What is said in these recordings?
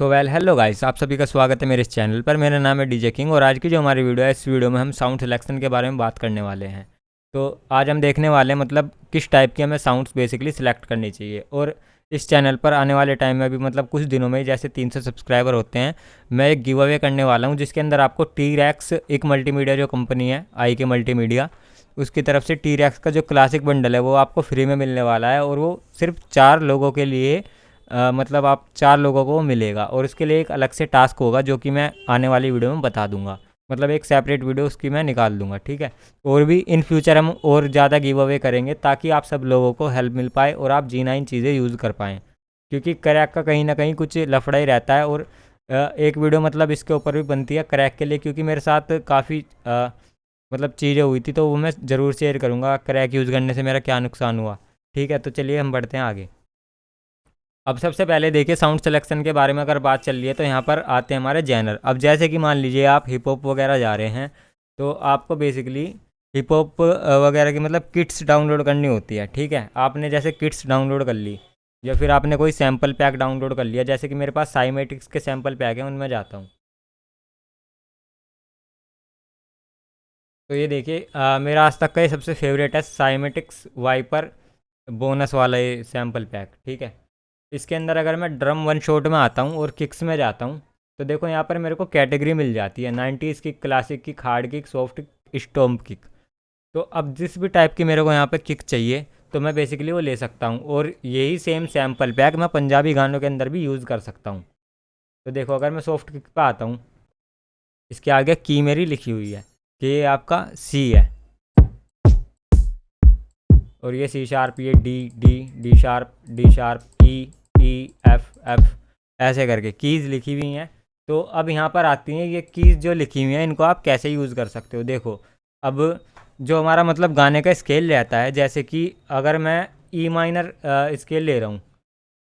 So hello guys, आप सभी का स्वागत है मेरे इस चैनल पर। मेरा नाम है डीजे किंग और आज की जो हमारी वीडियो है, इस वीडियो में हम साउंड सिलेक्शन के बारे में बात करने वाले हैं। तो आज हम देखने वाले हैं मतलब किस टाइप की हमें साउंड्स बेसिकली सिलेक्ट करनी चाहिए। और इस चैनल पर आने वाले टाइम में भी मतलब कुछ दिनों में ही जैसे 300 सब्सक्राइबर होते हैं, मैं एक गिव अवे करने वाला हूँ जिसके अंदर आपको टी रैक्स, एक मल्टीमीडिया जो कंपनी है आई के मल्टीमीडिया, उसकी तरफ से टी रैक्स का जो क्लासिक बंडल है वो आपको फ्री में मिलने वाला है। और वो सिर्फ 4 लोगों के लिए मतलब आप 4 लोगों को मिलेगा और उसके लिए एक अलग से टास्क होगा जो कि मैं आने वाली वीडियो में बता दूंगा। मतलब एक सेपरेट वीडियो उसकी मैं निकाल दूंगा, ठीक है। और भी इन फ्यूचर हम और ज़्यादा गिव अवे करेंगे ताकि आप सब लोगों को हेल्प मिल पाए और आप G9 चीज़ें यूज़ कर पाएँ, क्योंकि क्रैक का कहीं ना कहीं कुछ लफड़ा ही रहता है। और एक वीडियो मतलब इसके ऊपर भी बनती है क्रैक के लिए, क्योंकि मेरे साथ काफ़ी मतलब चीज़ें हुई थी, तो वो मैं ज़रूर शेयर करूँगा क्रैक यूज़ करने से मेरा क्या नुकसान हुआ। ठीक है, तो चलिए हम बढ़ते हैं आगे। अब सबसे पहले देखिए, साउंड सिलेक्शन के बारे में अगर बात चल रही है तो यहाँ पर आते हैं हमारे जैनर। अब जैसे कि मान लीजिए आप हिप हॉप वगैरह जा रहे हैं, तो आपको बेसिकली हिप हॉप वगैरह की मतलब किट्स डाउनलोड करनी होती है, ठीक है। आपने जैसे किट्स डाउनलोड कर ली या फिर आपने कोई सैम्पल पैक डाउनलोड कर लिया, जैसे कि मेरे पास साइमेटिक्स के सैम्पल पैक हैं, उनमें जाता हूँ। तो ये देखिए, मेरा आज तक का ये सबसे फेवरेट है साइमेटिक्स वाइपर बोनस वाला ये सैम्पल पैक, ठीक है। इसके अंदर अगर मैं ड्रम वन शॉट में आता हूँ और किक्स में जाता हूँ, तो देखो यहाँ पर मेरे को कैटेगरी मिल जाती है 90s kick, classic kick, hard kick, soft kick, stomp kick. तो अब जिस भी टाइप की मेरे को यहाँ पे किक चाहिए तो मैं बेसिकली वो ले सकता हूँ, और यही सेम सैम्पल पैक मैं पंजाबी गानों के अंदर भी यूज़ कर सकता हूँ। तो देखो, अगर मैं सॉफ्ट किक पे आता हूँ, इसके आगे की मेरी लिखी हुई है कि ये आपका सी है, और ये सी शार्प, ये D D D sharp, D sharp, E E F F, ऐसे करके कीज़ लिखी हुई हैं। तो अब यहाँ पर आती हैं ये कीज़ जो लिखी हुई हैं, इनको आप कैसे यूज़ कर सकते हो। देखो, अब जो हमारा मतलब गाने का स्केल रहता है, जैसे कि अगर मैं ई माइनर स्केल ले रहा हूँ,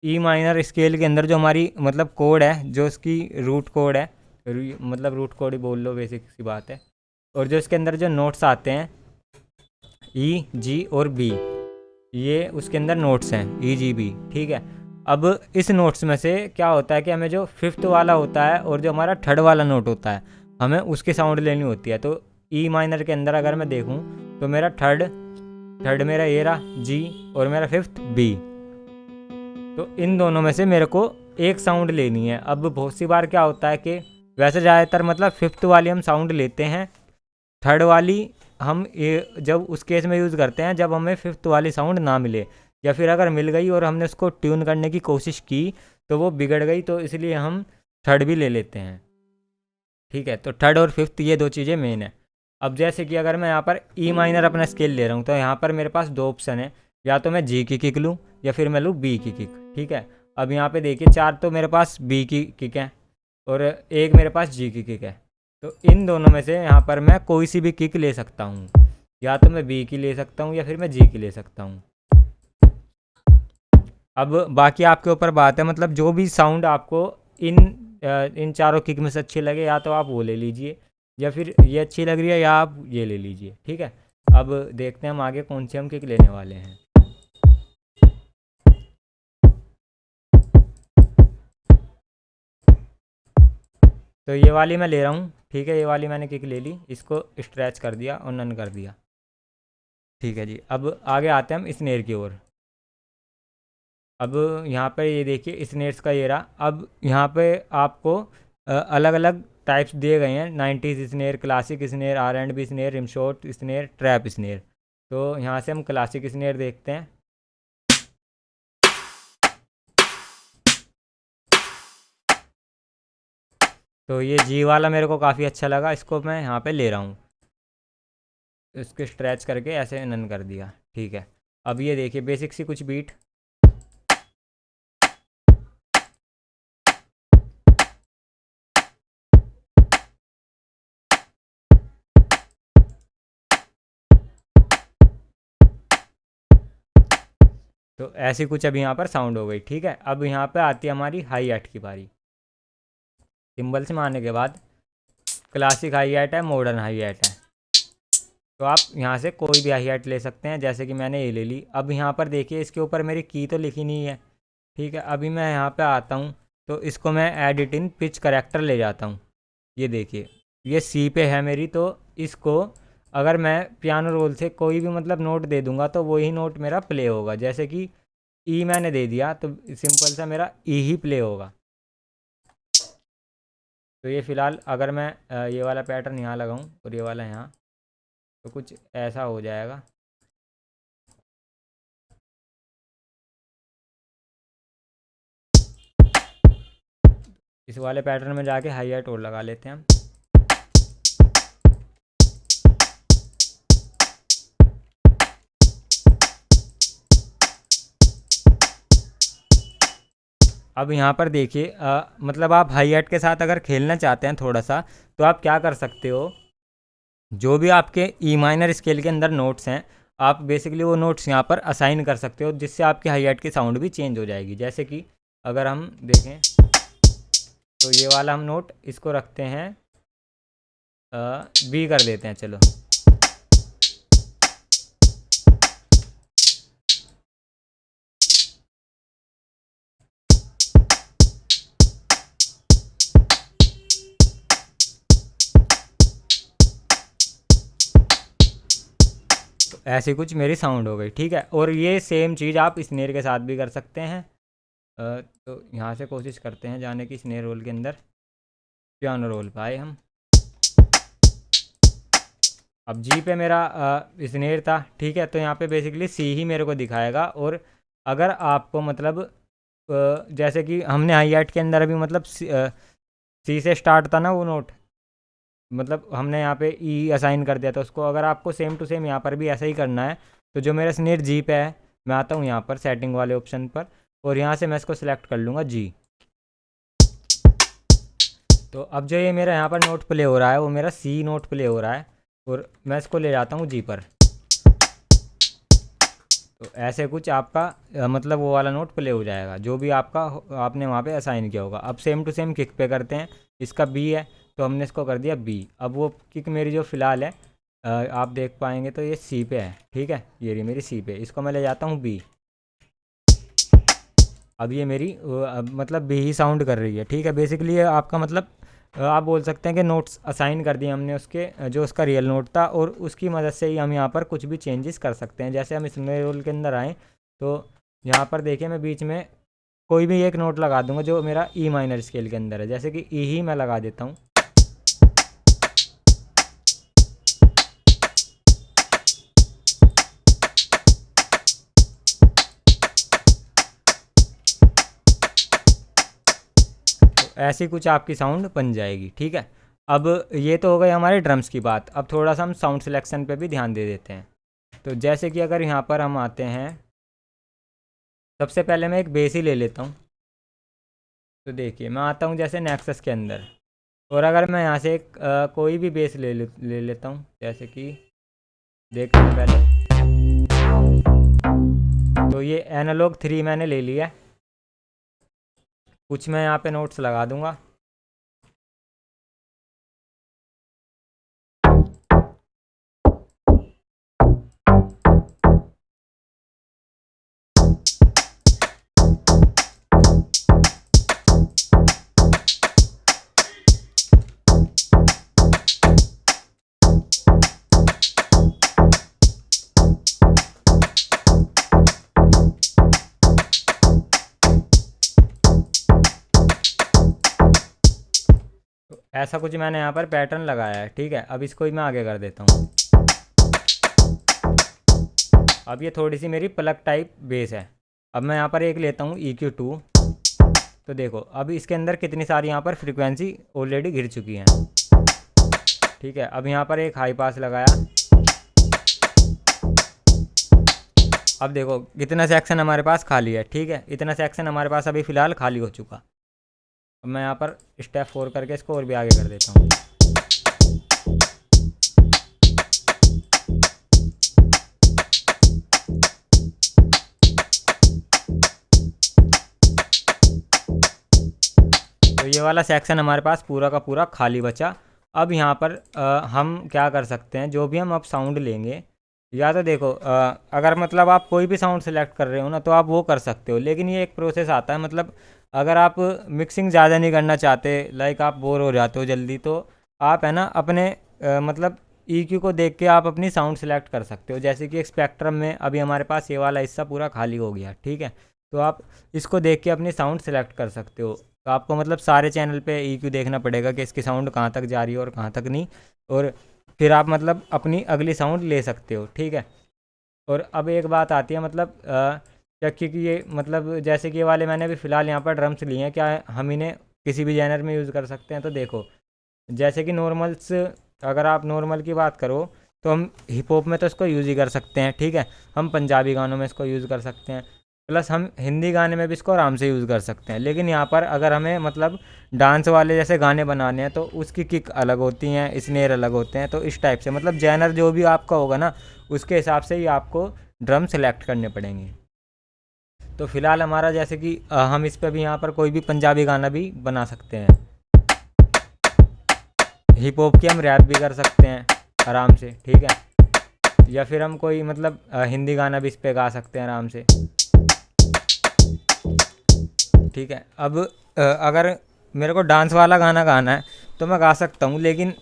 ई माइनर स्केल के अंदर जो हमारी मतलब कोड है, जो इसकी रूट कोड है, मतलब रूट कोड ही बोल लो, बेसिक सी बात है। और जो इसके अंदर जो नोट्स आते हैं ई जी और बी, ये उसके अंदर नोट्स हैं ई जी बी, ठीक है। अब इस नोट्स में से क्या होता है कि हमें जो फिफ्थ वाला होता है और जो हमारा थर्ड वाला नोट होता है, हमें उसकी साउंड लेनी होती है। तो ई माइनर के अंदर अगर मैं देखूं तो मेरा थर्ड थर्ड मेरा ये रहा जी, और मेरा फिफ्थ बी। तो इन दोनों में से मेरे को एक साउंड लेनी है। अब बहुत सी बार क्या होता है कि वैसे ज़्यादातर मतलब फिफ्थ वाली हम साउंड लेते हैं, थर्ड वाली हम ये जब उस केस में यूज़ करते हैं जब हमें फिफ्थ वाली साउंड ना मिले, या फिर अगर मिल गई और हमने उसको ट्यून करने की कोशिश की तो वो बिगड़ गई, तो इसलिए हम थर्ड भी ले लेते हैं, ठीक है। तो थर्ड और फिफ्थ ये दो चीज़ें मेन है। अब जैसे कि अगर मैं यहाँ पर ई माइनर अपना स्केल ले रहा हूँ, तो यहाँ पर मेरे पास दो ऑप्शन है, या तो मैं जी की किक लूँ या फिर मैं लूँ बी की किक, ठीक है। अब यहाँ पे देखिए, 4 तो मेरे पास बी की किक है और एक मेरे पास जी की किक है। तो इन दोनों में से यहाँ पर मैं कोई सी भी किक ले सकता हूँ, या तो मैं बी की ले सकता हूँ या फिर मैं जी की ले सकता हूँ। अब बाकी आपके ऊपर बात है, मतलब जो भी साउंड आपको इन इन चारों किक में से अच्छी लगे, या तो आप वो ले लीजिए, या फिर ये अच्छी लग रही है या आप ये ले लीजिए, ठीक है। अब देखते हैं हम आगे कौन सी हम किक लेने वाले हैं। तो ये वाली मैं ले रहा हूँ, ठीक है। ये वाली मैंने किक ले ली, इसको स्ट्रेच कर दिया और नन कर दिया, ठीक है जी। अब आगे आते हैं हम स्नेर की ओर। अब यहाँ पे ये देखिए स्नेर्स का ये रहा। अब यहाँ पे आपको अलग अलग टाइप्स दिए गए हैं, 90s snare, classic snare, R&B snare, rimshot snare, trap snare. तो यहाँ से हम क्लासिक स्नेर देखते हैं। तो ये जी वाला मेरे को काफ़ी अच्छा लगा, इसको मैं यहाँ पे ले रहा हूँ, इसको स्ट्रेच करके ऐसे नन कर दिया, ठीक है। अब ये देखिए बेसिक सी कुछ बीट। तो ऐसी कुछ अब यहाँ पर साउंड हो गई, ठीक है। अब यहाँ पे आती है हमारी हाई एट की बारी। सिंबल से मारने के बाद क्लासिक हाई एट है, मॉडर्न हाई एट है। तो आप यहाँ से कोई भी हाई एट ले सकते हैं, जैसे कि मैंने ये ले ली। अब यहाँ पर देखिए इसके ऊपर मेरी की तो लिखी नहीं है, ठीक है। अभी मैं यहाँ पे आता हूँ तो इसको मैं एडिट इन पिच करेक्टर ले जाता हूँ। ये देखिए ये सी पे है मेरी, तो इसको अगर मैं पियानो रोल से कोई भी मतलब नोट दे दूंगा तो वही नोट मेरा प्ले होगा। जैसे कि ई मैंने दे दिया तो सिंपल सा मेरा ई ही प्ले होगा। तो ये फ़िलहाल अगर मैं ये वाला पैटर्न यहाँ लगाऊं और ये वाला यहाँ, तो कुछ ऐसा हो जाएगा। इस वाले पैटर्न में जाके हाई हाई टोन लगा लेते हैं हम। अब यहाँ पर देखिए मतलब आप हाई हैट के साथ अगर खेलना चाहते हैं थोड़ा सा, तो आप क्या कर सकते हो, जो भी आपके ई माइनर स्केल के अंदर नोट्स हैं आप बेसिकली वो नोट्स यहाँ पर असाइन कर सकते हो, जिससे आपकी हाई हैट की साउंड भी चेंज हो जाएगी। जैसे कि अगर हम देखें तो ये वाला हम नोट इसको रखते हैं बी कर देते हैं। चलो ऐसी कुछ मेरी साउंड हो गई, ठीक है। और ये सेम चीज़ आप स्नेर के साथ भी कर सकते हैं। तो यहाँ से कोशिश करते हैं जाने की स्नेर रोल के अंदर, पियानो रोल पे आए हम। अब जी पे मेरा स्नेर था, ठीक है। तो यहाँ पे बेसिकली सी ही मेरे को दिखाएगा। और अगर आपको मतलब जैसे कि हमने हाई हैट के अंदर अभी मतलब सी से स्टार्ट था ना वो नोट, मतलब हमने यहाँ पे ई असाइन कर दिया था उसको। अगर आपको सेम टू सेम यहाँ पर भी ऐसा ही करना है, तो जो मेरा स्नेर जी पे है, मैं आता हूँ यहाँ पर सेटिंग वाले ऑप्शन पर और यहाँ से मैं इसको सिलेक्ट कर लूँगा जी। तो अब जो ये मेरा यहाँ पर नोट प्ले हो रहा है वो मेरा सी नोट प्ले हो रहा है और मैं इसको ले जाता हूँ जी पर। तो ऐसे कुछ आपका मतलब वो वाला नोट प्ले हो जाएगा जो भी आपका आपने वहाँ पे असाइन किया होगा। अब सेम टू सेम किक पे करते हैं, इसका बी है तो हमने इसको कर दिया बी। अब वो किक मेरी जो फ़िलहाल है आप देख पाएंगे तो ये सी पे है, ठीक है। ये रही मेरी सी पे, इसको मैं ले जाता हूँ बी। अब ये मेरी मतलब बी ही साउंड कर रही है, ठीक है। बेसिकली ये आपका मतलब आप बोल सकते हैं कि नोट्स असाइन कर दिए हमने उसके जो उसका रियल नोट था, और उसकी मदद से ही हम यहाँ पर कुछ भी चेंजेस कर सकते हैं। जैसे हम इस रोल के अंदर आएँ तो यहाँ पर देखिए मैं बीच में कोई भी एक नोट लगा दूंगा जो मेरा ई माइनर स्केल के अंदर है। जैसे कि ई ही मैं लगा देता हूँ। ऐसी कुछ आपकी साउंड बन जाएगी, ठीक है। अब ये तो हो गई हमारे ड्रम्स की बात। अब थोड़ा सा हम साउंड सिलेक्शन पे भी ध्यान दे देते हैं। तो जैसे कि अगर यहाँ पर हम आते हैं, सबसे पहले मैं एक बेस ही ले लेता हूँ। तो देखिए मैं आता हूँ जैसे नेक्सस के अंदर, और अगर मैं यहाँ से एक कोई भी बेस ले लेता हूँ, जैसे कि देखते हैं पहले। तो ये एनालॉग 3 मैंने ले लिया। कुछ मैं यहाँ पे नोट्स लगा दूँगा। ऐसा कुछ मैंने यहाँ पर पैटर्न लगाया है, ठीक है। अब इसको ही मैं आगे कर देता हूँ। अब ये थोड़ी सी मेरी प्लग टाइप बेस है। अब मैं यहाँ पर एक लेता हूँ EQ2। तो देखो अब इसके अंदर कितनी सारी यहाँ पर फ्रीक्वेंसी ऑलरेडी घिर चुकी हैं, ठीक है। अब यहाँ पर एक हाई पास लगाया। अब देखो कितना सेक्शन हमारे पास खाली है, ठीक है। इतना सेक्शन हमारे पास अभी फ़िलहाल खाली हो चुका। अब मैं यहाँ पर स्टेप 4 करके इसको और भी आगे कर देता हूँ। तो ये वाला सेक्शन हमारे पास पूरा का पूरा खाली बचा। अब यहाँ पर हम क्या कर सकते हैं, जो भी हम अब साउंड लेंगे, या तो देखो अगर मतलब आप कोई भी साउंड सेलेक्ट कर रहे हो ना तो आप वो कर सकते हो, लेकिन ये एक प्रोसेस आता है। मतलब अगर आप मिक्सिंग ज़्यादा नहीं करना चाहते, लाइक आप बोर हो जाते हो जल्दी, तो आप है ना अपने मतलब EQ को देख के आप अपनी साउंड सेलेक्ट कर सकते हो। जैसे कि एक स्पेक्ट्रम में अभी हमारे पास ये वाला हिस्सा पूरा खाली हो गया, ठीक है, तो आप इसको देख के अपनी साउंड सेलेक्ट कर सकते हो। तो आपको मतलब सारे चैनल पे EQ देखना पड़ेगा कि इसकी साउंड कहाँ तक जा रही है और कहाँ तक नहीं, और फिर आप मतलब अपनी अगली साउंड ले सकते हो, ठीक है। और अब एक बात आती है मतलब क्योंकि ये मतलब जैसे कि ये वाले मैंने अभी फ़िलहाल यहाँ पर ड्रम्स लिए हैं, क्या हम इन्हें किसी भी जैनर में यूज़ कर सकते हैं? तो देखो, जैसे कि नॉर्मल्स, अगर आप नॉर्मल की बात करो तो हम हिप हॉप में तो इसको यूज़ ही कर सकते हैं, ठीक है, हम पंजाबी गानों में इसको यूज़ कर सकते हैं, प्लस हम हिंदी गाने में भी इसको आराम से यूज़ कर सकते हैं। लेकिन यहाँ पर अगर हमें मतलब डांस वाले जैसे गाने बनाने हैं तो उसकी किक अलग होती हैं, स्नेयर अलग होते हैं, तो इस टाइप से मतलब जैनर जो भी आपका होगा ना, उसके हिसाब से ही आपको ड्रम सेलेक्ट करने पड़ेंगे। तो फिलहाल हमारा जैसे कि हम इस पर भी यहाँ पर कोई भी पंजाबी गाना भी बना सकते हैं, हिप हॉप की हम रैप भी कर सकते हैं आराम से, ठीक है, या फिर हम कोई मतलब हिंदी गाना भी इस पर गा सकते हैं आराम से, ठीक है। अब अगर मेरे को डांस वाला गाना गाना है तो मैं गा सकता हूँ, लेकिन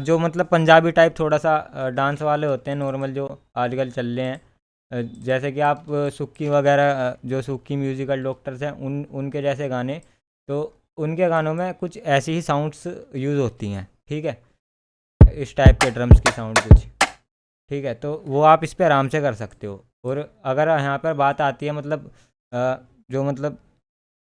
जो मतलब पंजाबी टाइप थोड़ा सा डांस वाले होते हैं नॉर्मल जो आजकल चल रहे हैं, जैसे कि आप सुक्की वगैरह, जो सुक्की म्यूज़िकल डॉक्टर्स हैं, उनके जैसे गाने, तो उनके गानों में कुछ ऐसी ही साउंड्स यूज़ होती हैं, ठीक है, इस टाइप के ड्रम्स की साउंड कुछ, ठीक है, तो वो आप इस पर आराम से कर सकते हो। और अगर यहाँ पर बात आती है मतलब जो मतलब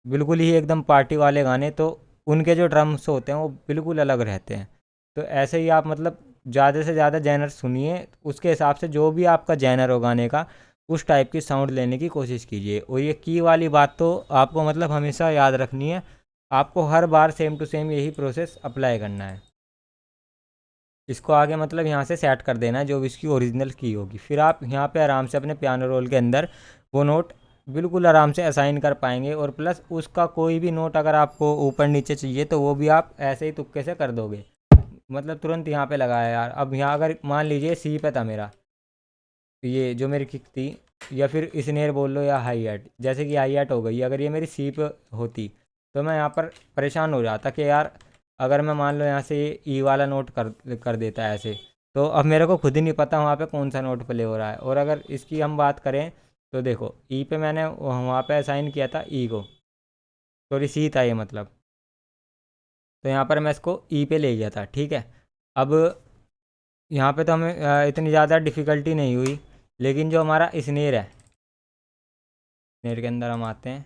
बिल्कुल ही एकदम पार्टी वाले गाने, तो उनके जो ड्रम्स होते हैं वो बिल्कुल अलग रहते हैं। तो ऐसे ही आप मतलब ज़्यादा से ज़्यादा जैनर सुनिए, उसके हिसाब से जो भी आपका जैनर हो गाने का, उस टाइप की साउंड लेने की कोशिश कीजिए। और ये की वाली बात तो आपको मतलब हमेशा याद रखनी है, आपको हर बार सेम टू सेम यही प्रोसेस अप्लाई करना है। इसको आगे मतलब यहाँ से सेट कर देना है जो भी इसकी ओरिजिनल की होगी, फिर आप यहाँ पे आराम से अपने पियानो रोल के अंदर वो नोट बिल्कुल आराम से असाइन कर पाएंगे। और प्लस उसका कोई भी नोट अगर आपको ऊपर नीचे चाहिए तो वो भी आप ऐसे ही तुक्के से कर दोगे, मतलब तुरंत यहाँ पे लगाया यार। अब यहाँ अगर मान लीजिए सी पे था मेरा, ये जो मेरी किक थी, या फिर स्नेयर बोल लो या हाई हैट, जैसे कि हाई हैट हो गई, अगर ये मेरी सी पे होती तो मैं यहाँ पर परेशान हो जाता कि यार अगर मैं मान लो यहाँ से ये ई वाला नोट कर देता है ऐसे, तो अब मेरे को खुद ही नहीं पता वहाँ पे कौन सा नोट प्ले हो रहा है। और अगर इसकी हम बात करें तो देखो, ई पे मैंने वहाँ पे असाइन किया था ई को, सॉरी सी था ये मतलब, तो यहाँ पर मैं इसको ई पे ले गया था, ठीक है। अब यहाँ पे तो हमें इतनी ज़्यादा डिफ़िकल्टी नहीं हुई, लेकिन जो हमारा स्नेर है, स्नेर के अंदर हम आते हैं,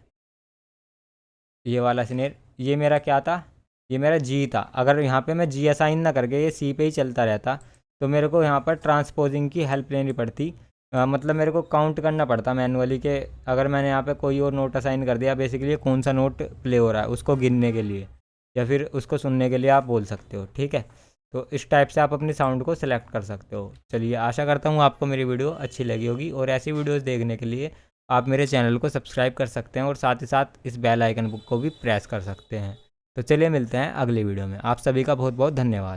ये वाला स्नेर, ये मेरा क्या था, ये मेरा जी था। अगर यहाँ पे मैं जी असाइन ना करके ये सी पे ही चलता रहता तो मेरे को यहाँ पर ट्रांसपोजिंग की हेल्प लेनी पड़ती, मतलब मेरे को काउंट करना पड़ता मैनुअली कि अगर मैंने यहाँ पे कोई और नोट असाइन कर दिया, बेसिकली कौन सा नोट प्ले हो रहा है उसको गिनने के लिए या फिर उसको सुनने के लिए आप बोल सकते हो, ठीक है। तो इस टाइप से आप अपनी साउंड को सिलेक्ट कर सकते हो। चलिए, आशा करता हूँ आपको मेरी वीडियो अच्छी लगी होगी, और ऐसी वीडियोस देखने के लिए आप मेरे चैनल को सब्सक्राइब कर सकते हैं और साथ ही साथ इस बेल आइकन को भी प्रेस कर सकते हैं। तो चलिए मिलते हैं अगली वीडियो में। आप सभी का बहुत बहुत धन्यवाद।